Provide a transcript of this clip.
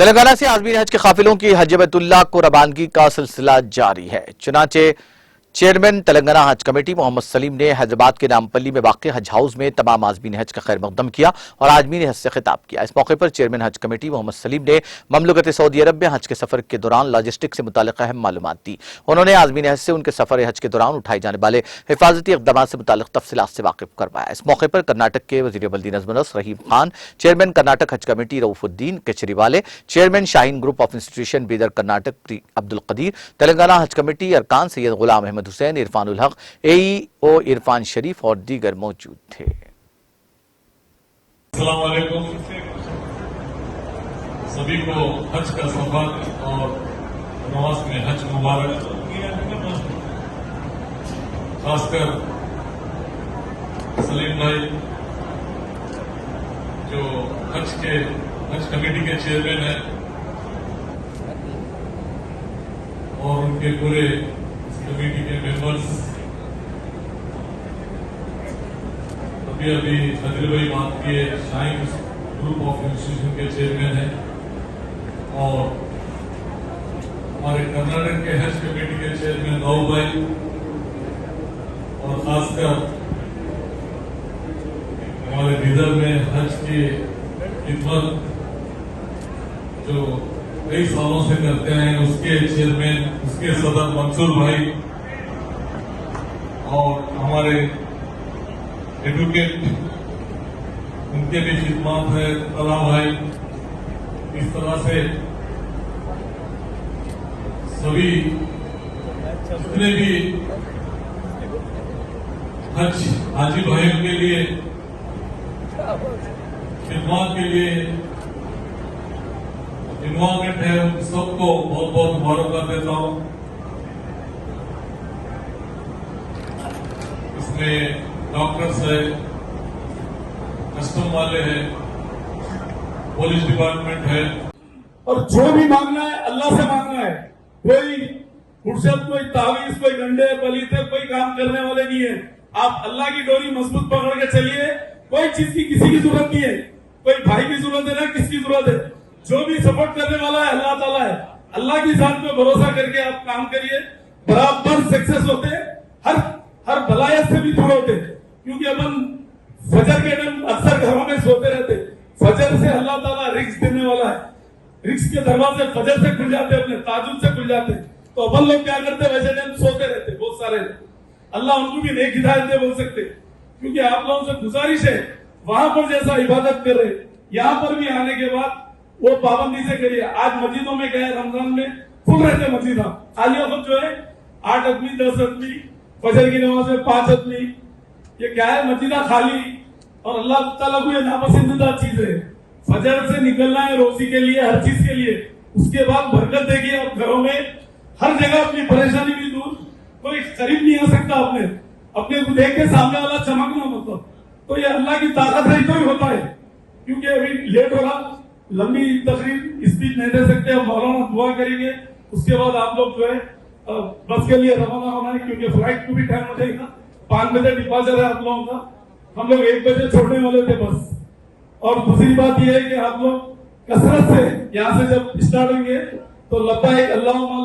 تلنگانہ سے عازمین حج کے قافلوں کی حج بیت اللہ کو روانگی کا سلسلہ جاری ہے۔ چنانچہ چیئرمین تلنگانہ حج کمیٹی محمد سلیم نے حیدرآباد کے نامپلی میں واقع حج ہاؤس میں تمام عازمین حج کا خیر مقدم کیا اور عازمین حج سے خطاب کیا۔ اس موقع پر چیئرمین حج کمیٹی محمد سلیم نے مملکت سعودی عرب میں حج کے سفر کے دوران لاجسٹک سے متعلق اہم معلومات دی۔ انہوں نے عازمین حج سے ان کے سفر حج کے دوران اٹھائے جانے والے حفاظتی اقدامات سے متعلق تفصیلات سے واقف کروایا۔ اس موقع پر کرناٹک کے وزیر بلدی نظم و نسق Rahim Khan, chairman Karnataka Haj committee Raufuddin Kachriwale, chairman Shaheen group of institution Bidar Karnataka Abdulqadeer, Telangana Haj committee ارکان سید غلام احمد حسین، عرفان الحق، اے ای او عرفان شریف اور دیگر موجود تھے۔ السلام علیکم، سبھی کو حج کا سفر اور نواز میں حج مبارک۔ خاص کر سلیم بھائی جو حج کمیٹی کے چیئرمین ہیں اور ان کے پورے کمیٹی کے ممبرز، ابھی خضر بھائی بات کیے شاہین گروپ آف انسٹیٹیوشن کے چیئرمین ہیں، اور ہمارے کرناٹک کے حج کمیٹی کے چیئرمین راؤ بھائی، اور خاص کر ہمارے بیدر میں حج کی خدمت جو کئی سالوں سے کرتے ہیں اس کے چیئرمین، اس کے صدر منصور بھائی، اور ہمارے ایڈوکیٹ ان کے بھی خدمات ہے طلحہ بھائی۔ اس طرح سے سبھی جتنے بھی حاجی بھائیوں کے لیے خدمات کے لیے انوالومنٹ ہے، ان سب کو بہت بہت مبارکباد دیتا ہوں۔ اس میں ڈاکٹرز ہے، کسٹم والے ہیں، پولیس ڈپارٹمنٹ ہے، اور جو بھی مانگنا ہے اللہ سے مانگنا ہے۔ کوئی فرصت، کوئی تعویذ، کوئی گنڈے پلیتے کوئی کام کرنے والے نہیں ہے۔ آپ اللہ کی ڈوری مضبوط پکڑ کے چلیے، کوئی چیز کی کسی کی ضرورت نہیں ہے، کوئی بھائی کی ضرورت ہے نہ کس کی ضرورت ہے۔ جو بھی سپورٹ کرنے والا ہے اللہ تعالیٰ ہے۔ اللہ کی ذات پہ بھروسہ کر کے آپ کام کریے، برابر سکسیس ہوتے، ہر بلایت سے بھی دور ہوتے، کیونکہ اپن فجر کے ٹائم اکثر گھروں میں سوتے رہتے۔ فجر سے اللہ تعالیٰ رزق دینے والا ہے، رزق کے دروازے فجر سے کھل جاتے، اپنے تہجد سے کھل جاتے۔ تو اپن لوگ کیا کرتے، ویسے ٹائم سوتے رہتے بہت سارے۔ اللہ ان کو بھی نیک ہدایت دے بول سکتے، کیونکہ آپ لوگوں سے گزارش ہے وہاں پر جیسا عبادت کر رہے یہاں پر بھی آنے کے بعد وہ پابندی سے کریے۔ آج مسجدوں میں گئے رمضان میں کھل رہتے مسجد، خالی وقت جو ہے 8 آدمی 10 آدمی، فجر کی نماز میں 5 آدمی، یہ کیا ہے مسجدہ خالی۔ اور اللہ تعالیٰ کو یہ ناپسندیدہ چیز ہے۔ فجر سے نکلنا ہے روزی کے لیے، ہر چیز کے لیے، اس کے بعد برکت دے گی آپ گھروں میں، ہر جگہ اپنی پریشانی بھی دور، کوئی قریب نہیں آ سکتا اپنے کو دیکھ کے سامنے والا چمکنا مطلب۔ تو یہ اللہ کی طاقت ہے تو ہی ہوتا ہے، کیونکہ ابھی لیٹ ہو رہا، لمبی تقریر اسپیچ نہیں دے سکتے، ہم مولانا دعا کریں گے، اس کے بعد آپ لوگ جو ہے بس کے لیے روانہ ہونا ہے، کیونکہ فلائٹ کو بھی ٹائم ہو جائے گا۔ 5 بجے ڈپارچر ہے آپ لوگوں کا، ہم لوگ 1 بجے چھوڑنے والے تھے بس۔ اور دوسری بات یہ ہے کہ آپ لوگ کثرت سے یہاں سے جب اسٹارٹ ہوں گے تو لبیک اللہم